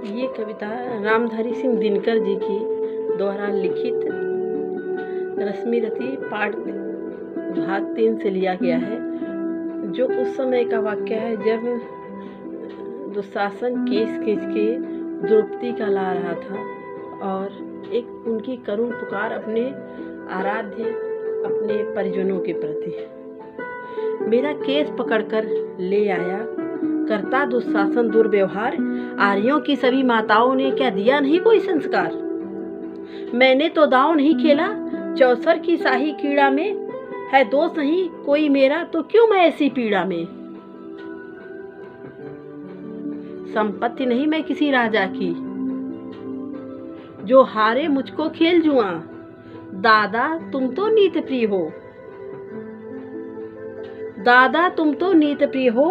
ये कविता रामधारी सिंह दिनकर जी की द्वारा लिखित रश्मिरथी पाठ भाग 3 से लिया गया है, जो उस समय का वाक्य है जब दुशासन केस खींच के द्रौपदी का ला रहा था और एक उनकी करुण पुकार अपने आराध्य अपने परिजनों के प्रति। मेरा केस पकड़कर ले आया करता दुशासन दुर्व्यवहार, आर्यों की सभी माताओं ने क्या दिया नहीं कोई संस्कार। मैंने तो दांव नहीं खेला चौसर की शाही कीड़ा में, है दोष नहीं कोई मेरा तो क्यों मैं ऐसी पीड़ा में। संपत्ति नहीं मैं किसी राजा की, जो हारे मुझको खेल जुआ। दादा तुम तो नीत प्रिय हो, दादा तुम तो नीत प्रिय हो,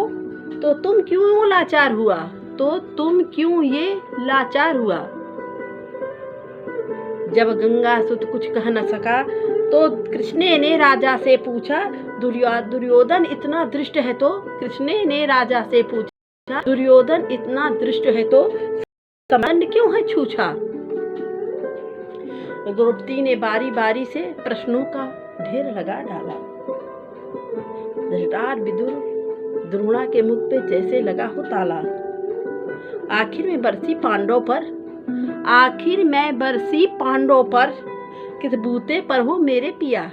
तो तुम क्यों लाचार हुआ, तो तुम क्यों ये लाचार हुआ। जब गंगासुत कुछ कह न सका तो कृष्ण ने राजा से पूछा, दुर्योधन इतना दृष्ट है तो। कृष्ण ने राजा से पूछा, दुर्योधन इतना दृष्ट है तो संबंध क्यों है छूछा। द्रौपदी ने बारी बारी से प्रश्नों का ढेर लगा डाला। धृतराष्ट्र विदुर द्रोणा के मुख पे जैसे लगा हो ताला। आखिर में बरसी पांडव पर, आखिर मैं बरसी पांडव पर, किस बूते पर हो मेरे पिया।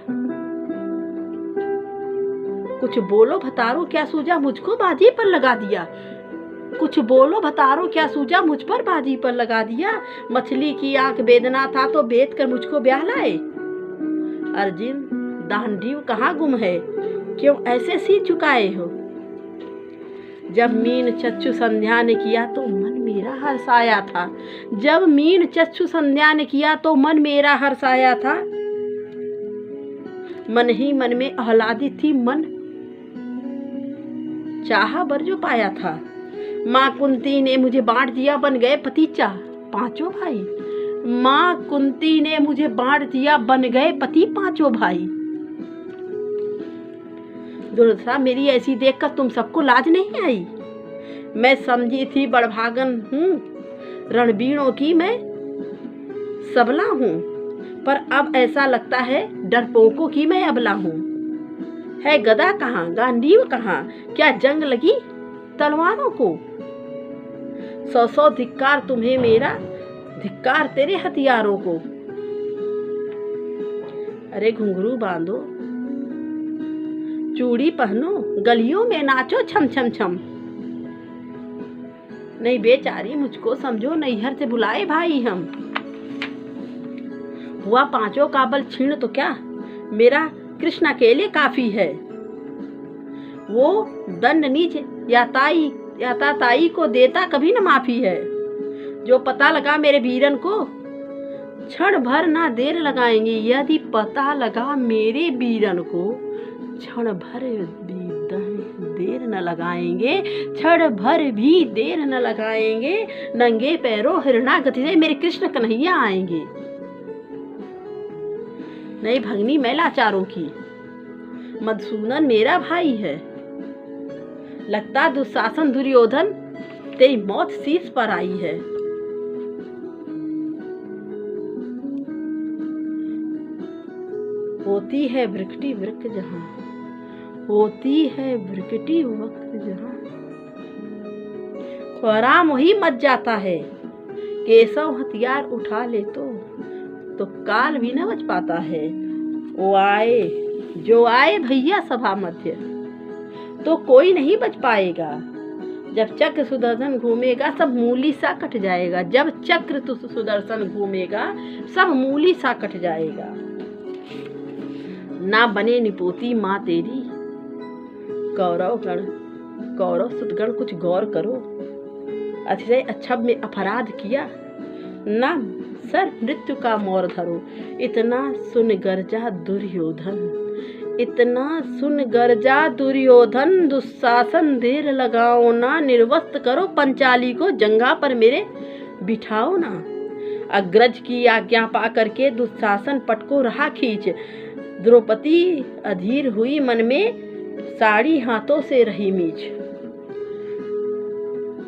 कुछ बोलो भतारो क्या सूझा मुझको बाजी पर लगा दिया। कुछ बोलो भतारो क्या सूझा मुझ पर बाजी पर लगा दिया। मछली की आंख वेदना था तो बेच कर मुझको ब्याह लाए। अर्जुन दानवीर कहाँ गुम है, क्यों ऐसे सी चुकाए हो। जब मीन चक्षु संध्या ने किया तो मन मेरा हर्षाया था। जब मीन चक्षु संध्या ने किया तो मन मेरा हर्षाया था। मन ही मन में आह्लादित थी, मन चाहा बर जो पाया था। माँ कुंती ने मुझे बांट दिया बन गए पति पांचों भाई। माँ कुंती ने मुझे बांट दिया बन गए पति पांचों भाई। दुर्दशा मेरी ऐसी देखकर तुम सबको लाज नहीं आई। मैं समझी थी बड़भागन हूँ, रणवीरों की मैं सबला हूँ, पर अब ऐसा लगता है डरपोकों की मैं अबला हूँ। है गदा कहाँ गांडीव कहाँ, क्या जंग लगी तलवारों को। 100 धिक्कार तुम्हें मेरा, धिक्कार तेरे हथियारों को। अरे घुंघरू बांधो चूड़ी पहनो, गलियों में नाचो छम छम छम। नहीं बेचारी मुझको समझो, नैहर से बुलाए भाई हम। हुआ पांचों का बल छीण तो क्या, मेरा कृष्ण अकेले काफी है। वो दंड नीच याता ताई को देता कभी न माफी है। जो पता लगा मेरे वीरन को, क्षण भर ना देर लगाएंगे। यदि पता लगा मेरे वीरन को, क्षण भर भी देर न लगाएंगे, क्षण भर भी देर न लगाएंगे। नंगे पैरों हिरणागति से मेरे कृष्ण कन्हैया आएंगे। नहीं भगनी मैं लाचारों की, मधुसूदन मेरा भाई है। लगता दुशासन दुर्योधन तेरी मौत शीश पर आई है। होती है वृकटी वृक जहां, होती है वृकटी वक्त जहां, खुराम वही मच जाता है। केशव हथियार उठा ले तो काल भी न बच पाता है। वो आए जो आए भैया सभा मध्य, तो कोई नहीं बच पाएगा। जब चक्र सुदर्शन घूमेगा सब मूली सा कट जाएगा। जब चक्र सुदर्शन घूमेगा सब मूली सा कट जाएगा। ना बने निपोती माँ तेरी, कौरव सुतगण कुछ गौर करो। अतिशय अक्षब में अपराध किया, ना सर मृत्यु का मोर धरो। इतना सुन गर्जा दुर्योधन, इतना सुन गर्जा दुर्योधन। दुशासन देर लगाओ ना, निर्वस्त करो पंचाली को। जंगा पर मेरे बिठाओ ना। अग्रज की आज्ञा पा करके दुशासन पट को रहा खींच। द्रौपदी अधीर हुई मन में, साड़ी हाथों से रही मीच।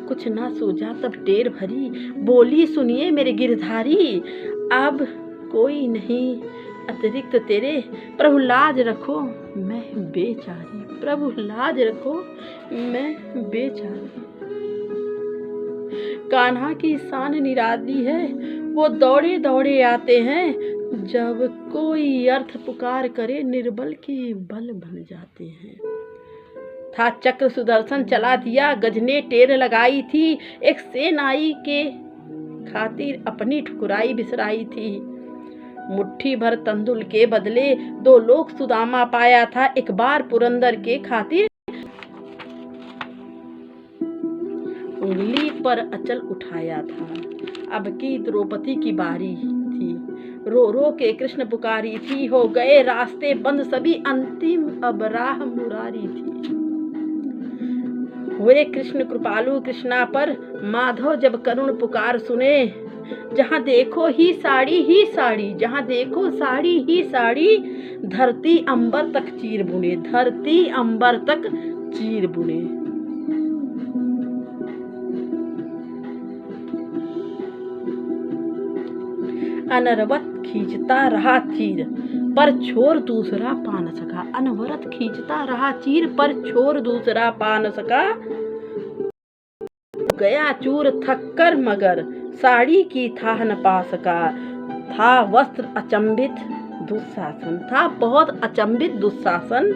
कुछ ना सूझा तब टेर भरी, बोली सुनिए मेरे गिरधारी, अब कोई नहीं अतिरिक्त तेरे, प्रभु लाज रखो मैं बेचारी, प्रभु लाज रखो मैं बेचारी। कान्हा की शान निराली है, वो दौड़े दौड़े आते हैं, जब कोई अर्थ पुकार करे निर्बल के बल बन जाते हैं। था चक्र सुदर्शन चला दिया, गजने टेर लगाई थी, एक सेनाई के खातिर अपनी ठुकराई बिसराई थी। मुट्ठी भर तंदुल के बदले 2 लोग सुदामा पाया था, एक बार पुरंदर के खातिर उंगली पर अचल उठाया था। अब की द्रौपदी की बारी थी, रो रो के कृष्ण पुकारी थी, हो गए रास्ते बंद सभी, अंतिम अब राह मुरारी थी। हुए कृष्ण कृपालु कृष्णा पर, माधव जब करुण पुकार सुने, जहाँ देखो ही साड़ी, जहाँ देखो साड़ी ही साड़ी, धरती अंबर तक चीर बुने, धरती अंबर तक चीर बुने। अनवरत खींचता रहा चीर, पर छोर दूसरा पा न सका, अनवरत खींचता रहा चीर, पर छोर दूसरा पा न सका। गया चूर थक कर मगर, साड़ी की थाह न पा सका, था वस्त्र अचंभित दुस्शासन, था बहुत अचंभित दुस्शासन।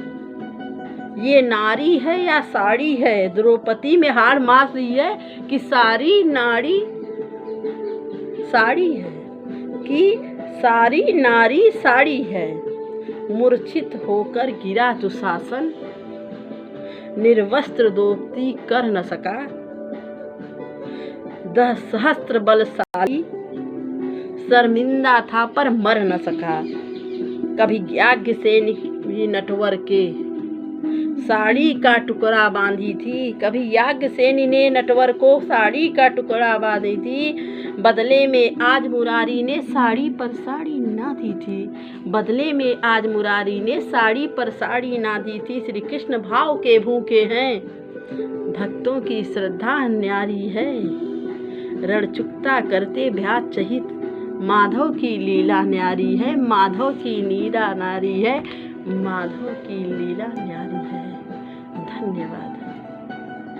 ये नारी है या साड़ी है, द्रौपदी में हार मार रही है कि सारी नारी साड़ी है, कि सारी नारी साड़ी है। मूर्छित होकर गिरा दुशासन, निर्वस्त्र द्रौपदी कर न सका। 10 सहस्त्र बलशाली, शर्मिंदा था पर मर न सका। कभी याज्ञ से नटवर के, साड़ी का टुकड़ा बांधी थी, कभी याज्ञ सेनी ने नटवर को साड़ी का टुकड़ा बांधी थी। बदले में आज मुरारी ने साड़ी पर साड़ी ना दी थी, बदले में आज मुरारी ने साड़ी पर साड़ी ना दी थी। श्री कृष्ण भाव के भूखे हैं, भक्तों की श्रद्धा न्यारी है, रण चुकता करते ब्याज चहित, माधव की लीला न्यारी है, माधव की लीला नारी है, माधव की लीला न्यारी है। धन्यवाद।